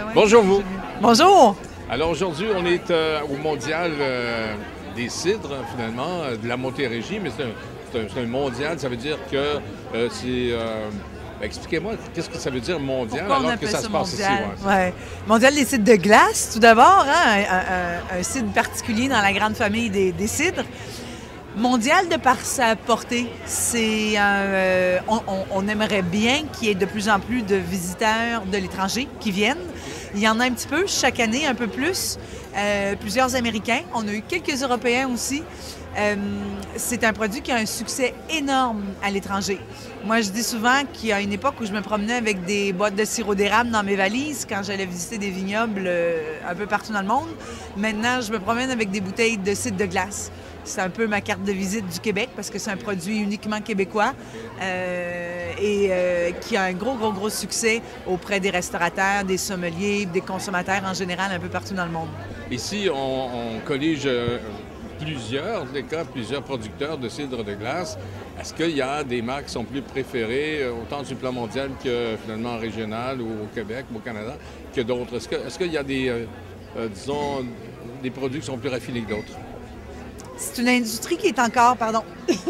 ouais. Bonjour vous. Bonjour. Alors aujourd'hui, on est au mondial des cidres, finalement, de la Montérégie, mais c'est un mondial, ça veut dire que c'est... expliquez-moi, qu'est-ce que ça veut dire mondial alors que ça se passe ici? Ouais. Mondial des cidres de glace, tout d'abord, hein, un cidre particulier dans la grande famille des cidres. Mondial de par sa portée, c'est on aimerait bien qu'il y ait de plus en plus de visiteurs de l'étranger qui viennent. Il y en a un petit peu chaque année, un peu plus. Plusieurs Américains. On a eu quelques Européens aussi. C'est un produit qui a un succès énorme à l'étranger. Moi, je dis souvent qu'il y a une époque où je me promenais avec des boîtes de sirop d'érable dans mes valises quand j'allais visiter des vignobles un peu partout dans le monde. Maintenant, je me promène avec des bouteilles de cidre de glace. C'est un peu ma carte de visite du Québec parce que c'est un produit uniquement québécois et qui a un gros succès auprès des restaurateurs, des sommeliers, des consommateurs en général un peu partout dans le monde. Ici, on collige plusieurs producteurs de cidre de glace. Est-ce qu'il y a des marques qui sont plus préférées, autant sur le plan mondial que finalement régional ou au Québec ou au Canada, que d'autres? Est-ce qu'il y a des, disons, des produits qui sont plus raffinés que d'autres? C'est une industrie qui est encore,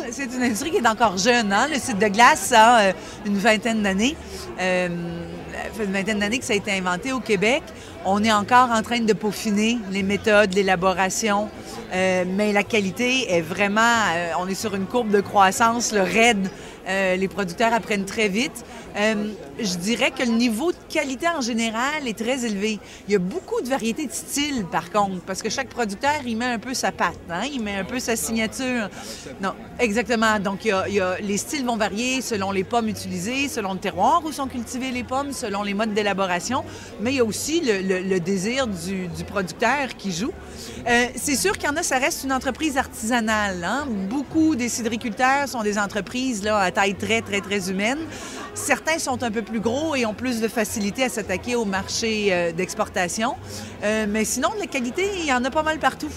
c'est une industrie qui est encore jeune. Hein? Le cidre de glace, ça a une vingtaine d'années. Ça fait une vingtaine d'années que ça a été inventé au Québec. On est encore en train de peaufiner les méthodes, l'élaboration, mais la qualité est vraiment... on est sur une courbe de croissance, le raide. Les producteurs apprennent très vite. Je dirais que le niveau de qualité en général est très élevé. Il y a beaucoup de variétés de styles, par contre, parce que chaque producteur, il met un peu sa patte, hein? Il met un peu sa signature. Non, exactement. Donc, les styles vont varier selon les pommes utilisées, selon le terroir où sont cultivées les pommes, selon les modes d'élaboration, mais il y a aussi le désir du producteur qui joue. C'est sûr qu'il y en a, ça reste une entreprise artisanale. Hein? Beaucoup des cidriculteurs sont des entreprises là, à taille très humaine. Certains sont un peu plus gros et ont plus de facilité à s'attaquer au marché d'exportation. Mais sinon, de la qualité, il y en a pas mal partout.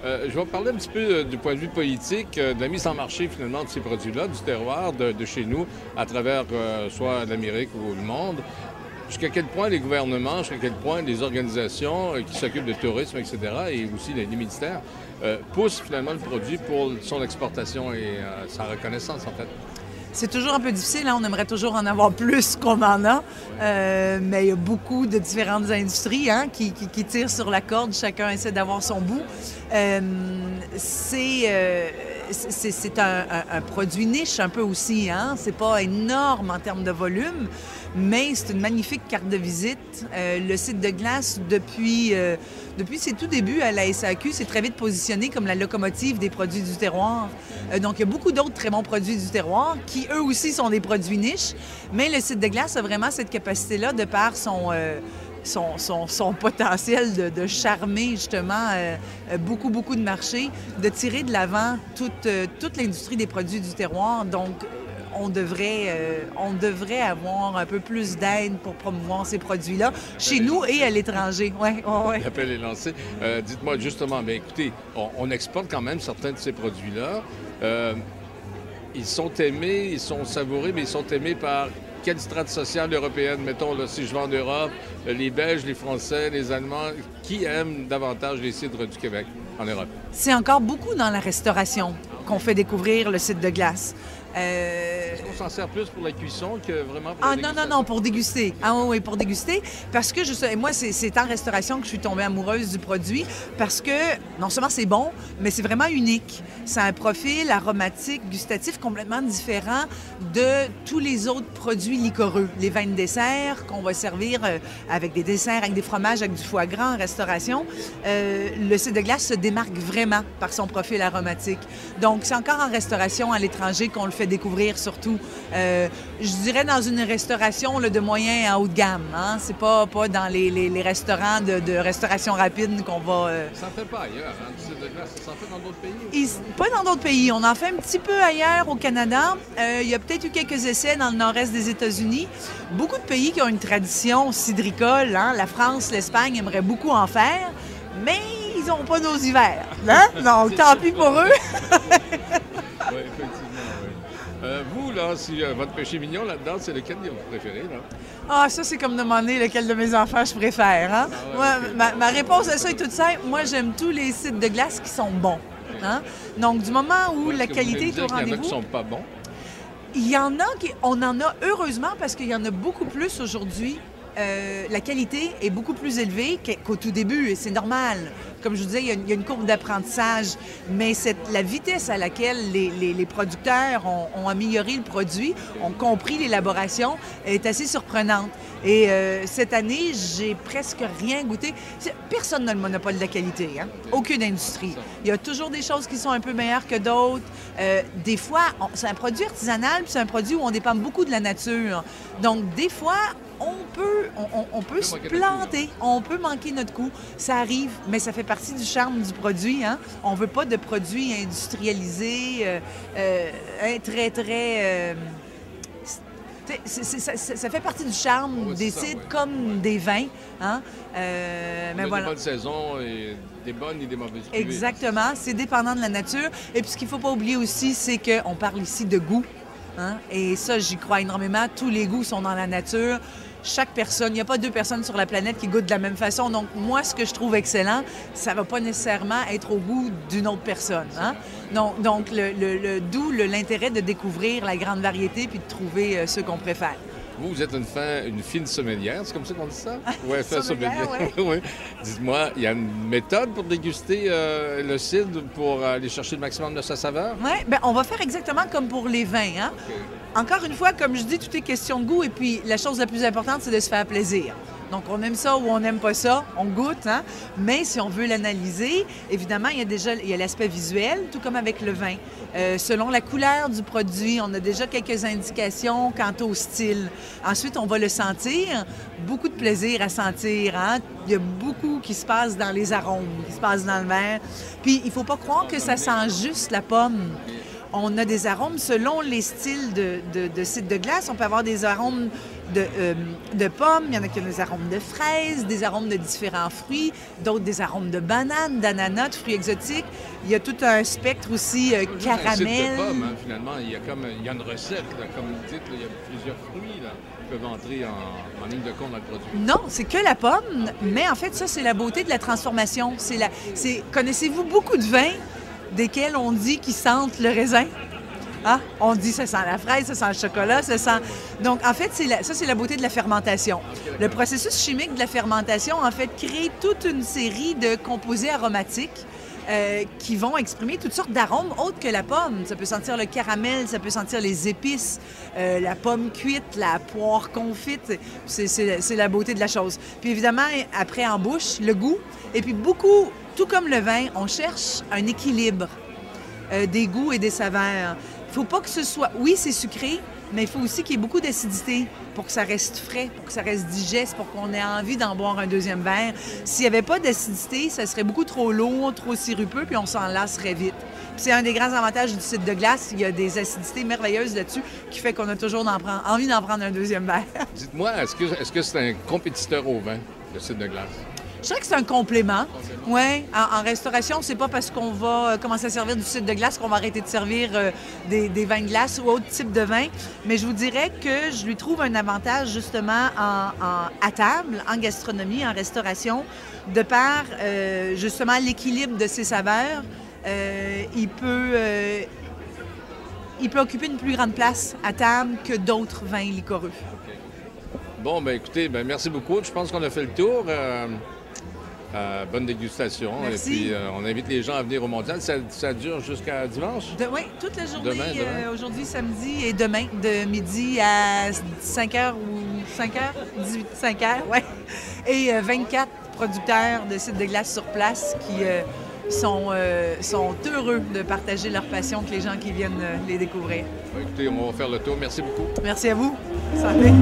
Je vais parler un petit peu du point de vue politique, de la mise en marché finalement de ces produits-là, du terroir de chez nous, à travers soit l'Amérique ou le monde. Jusqu'à quel point les gouvernements, jusqu'à quel point les organisations qui s'occupent de tourisme, etc., et aussi les ministères, poussent finalement le produit pour son exportation et sa reconnaissance, en fait. C'est toujours un peu difficile, hein? On aimerait toujours en avoir plus qu'on en a, mais il y a beaucoup de différentes industries hein, qui tirent sur la corde, chacun essaie d'avoir son bout. C'est un produit niche un peu aussi, hein? C'est pas énorme en termes de volume, mais c'est une magnifique carte de visite. Le cidre de glace, depuis ses tout débuts à la SAQ, c'est très vite positionné comme la locomotive des produits du terroir. Donc, il y a beaucoup d'autres très bons produits du terroir qui, eux aussi, sont des produits niches, mais le cidre de glace a vraiment cette capacité-là de par son potentiel de charmer justement beaucoup de marchés, de tirer de l'avant toute l'industrie des produits du terroir. Donc, on devrait avoir un peu plus d'aide pour promouvoir ces produits-là, chez nous et à l'étranger. Ouais. L'appel est lancé. Dites-moi justement, bien écoutez, on exporte quand même certains de ces produits-là. Ils sont aimés, ils sont savourés, mais ils sont aimés par quelle strate sociale européenne? Mettons, là, si je vais en Europe, les Belges, les Français, les Allemands, qui aiment davantage les cidres du Québec en Europe? C'est encore beaucoup dans la restauration qu'on fait découvrir le cidre de glace. Est-ce qu'on s'en sert plus pour la cuisson que vraiment pour la dégustation? Non, pour déguster. Ah oui, pour déguster. Parce que moi, c'est en restauration que je suis tombée amoureuse du produit parce que non seulement c'est bon, mais c'est vraiment unique. C'est un profil aromatique, gustatif complètement différent de tous les autres produits liquoreux. Les vins de dessert qu'on va servir avec des desserts, avec des fromages, avec du foie gras en restauration. Le cidre de glace se démarque vraiment par son profil aromatique. Donc, c'est encore en restauration à l'étranger qu'on le fait découvrir surtout. Je dirais dans une restauration là, de moyen à haut de gamme. Hein? C'est pas dans les restaurants de restauration rapide qu'on va... Ça n'en fait pas ailleurs, hein, du cidre de glace. Ça s'en fait dans d'autres pays? Pas dans d'autres pays. On en fait un petit peu ailleurs au Canada. Il y a peut-être eu quelques essais dans le nord-est des États-Unis. Beaucoup de pays qui ont une tradition cidricole. Hein? La France, l'Espagne aimeraient beaucoup en faire, mais ils n'ont pas nos hivers. Hein? Donc, tant pis pour eux. Oui, effectivement, oui. Vous, là, si votre péché mignon là-dedans, c'est lequel que vous préférez, là? Ah, ça, c'est comme demander lequel de mes enfants je préfère. Hein? Ah ouais, Moi, ok. ma réponse à ça est toute simple. Moi, j'aime tous les sites de glace qui sont bons. Hein? Donc, du moment où Est-ce la que vous qualité voulez est me au dire qu'il y en a qui rendez-vous, sont pas bons? il y en a on en a heureusement parce qu'il y en a beaucoup plus aujourd'hui. La qualité est beaucoup plus élevée qu'au tout début, et c'est normal. Comme je vous disais, il y a une courbe d'apprentissage, mais la vitesse à laquelle les producteurs ont amélioré le produit, ont compris l'élaboration, est assez surprenante. Et cette année, j'ai presque rien goûté. Personne n'a le monopole de la qualité, hein? Aucune industrie. Il y a toujours des choses qui sont un peu meilleures que d'autres. Des fois, c'est un produit artisanal, puis c'est un produit où on dépend beaucoup de la nature. Donc, des fois, on peut se planter, on peut manquer notre coup. Ça arrive, mais ça fait partie du charme du produit. Hein? On ne veut pas de produits industrialisés, très... ça fait partie du charme des cidres comme des vins. Hein? Mais voilà. Des bonnes saisons et des bonnes et des mauvaises cuvées. Exactement, c'est dépendant de la nature. Et puis ce qu'il ne faut pas oublier aussi, c'est qu'on parle ici de goût. Hein? Et ça, j'y crois énormément. Tous les goûts sont dans la nature. Chaque personne, il n'y a pas deux personnes sur la planète qui goûtent de la même façon. Donc, moi, ce que je trouve excellent, ça ne va pas nécessairement être au goût d'une autre personne. Hein? Donc d'où l'intérêt de découvrir la grande variété puis de trouver ce qu'on préfère. Vous êtes une fine sommelière, c'est comme ça qu'on dit ça? Oui, sommelière, ouais. Oui. Dites-moi, il y a une méthode pour déguster le cidre pour aller chercher le maximum de sa saveur? Oui, bien, on va faire exactement comme pour les vins. Hein? Okay. Encore une fois, comme je dis, tout est question de goût et puis la chose la plus importante, c'est de se faire plaisir. Donc, on aime ça ou on n'aime pas ça, on goûte, hein? Mais si on veut l'analyser, évidemment, il y a l'aspect visuel, tout comme avec le vin. Selon la couleur du produit, on a déjà quelques indications quant au style. Ensuite, on va le sentir. Beaucoup de plaisir à sentir, hein? Il y a beaucoup qui se passe dans les arômes, qui se passe dans le verre. Puis, il ne faut pas croire que ça sent juste la pomme. On a des arômes selon les styles de cidre de glace. On peut avoir des arômes de pommes, il y en a qui ont des arômes de fraises, des arômes de différents fruits, d'autres des arômes de bananes, d'ananas, de fruits exotiques. Il y a tout un spectre aussi caramel. Un cidre de pommes, hein, finalement, il y a une recette, là, comme vous dites, là, il y a plusieurs fruits là, qui peuvent entrer en ligne de compte dans le produit. Non, c'est que la pomme, mais en fait, ça, c'est la beauté de la transformation. Connaissez-vous beaucoup de vins desquels on dit qu'ils sentent le raisin? Ah, on dit ça sent la fraise, ça sent le chocolat, ça sent... Donc, en fait, ça, c'est la beauté de la fermentation. Le processus chimique de la fermentation, en fait, crée toute une série de composés aromatiques qui vont exprimer toutes sortes d'arômes autres que la pomme. Ça peut sentir le caramel, ça peut sentir les épices, la pomme cuite, la poire confite. C'est la beauté de la chose. Puis évidemment, après en bouche, le goût. Et puis beaucoup, tout comme le vin, on cherche un équilibre des goûts et des saveurs. Il ne faut pas que ce soit... Oui, c'est sucré, mais il faut aussi qu'il y ait beaucoup d'acidité pour que ça reste frais, pour que ça reste digeste, pour qu'on ait envie d'en boire un deuxième verre. S'il n'y avait pas d'acidité, ça serait beaucoup trop lourd, trop sirupeux, puis on s'en lasserait vite. Puis c'est un des grands avantages du cidre de glace. Il y a des acidités merveilleuses là-dessus qui fait qu'on a toujours envie d'en prendre un deuxième verre. Dites-moi, est-ce que c'est un compétiteur au vin, le cidre de glace? Je dirais que c'est un complément. Oui, en restauration, c'est pas parce qu'on va commencer à servir du cidre de glace qu'on va arrêter de servir des vins de glace ou autre type de vin. Mais je vous dirais que je lui trouve un avantage justement à table, en gastronomie, en restauration, de par justement l'équilibre de ses saveurs. Il peut occuper une plus grande place à table que d'autres vins liquoreux. Okay. Bon, bien écoutez, merci beaucoup. Je pense qu'on a fait le tour. Bonne dégustation. Merci. Et puis, on invite les gens à venir au Mondial. Ça dure jusqu'à dimanche? Oui, toute la journée. Demain. Aujourd'hui, samedi et demain, de midi à 5h ou 5h? 5h, oui. Et 24 producteurs de cidre de glace sur place qui sont heureux de partager leur passion avec les gens qui viennent les découvrir. Écoutez, on va faire le tour. Merci beaucoup. Merci à vous. Santé.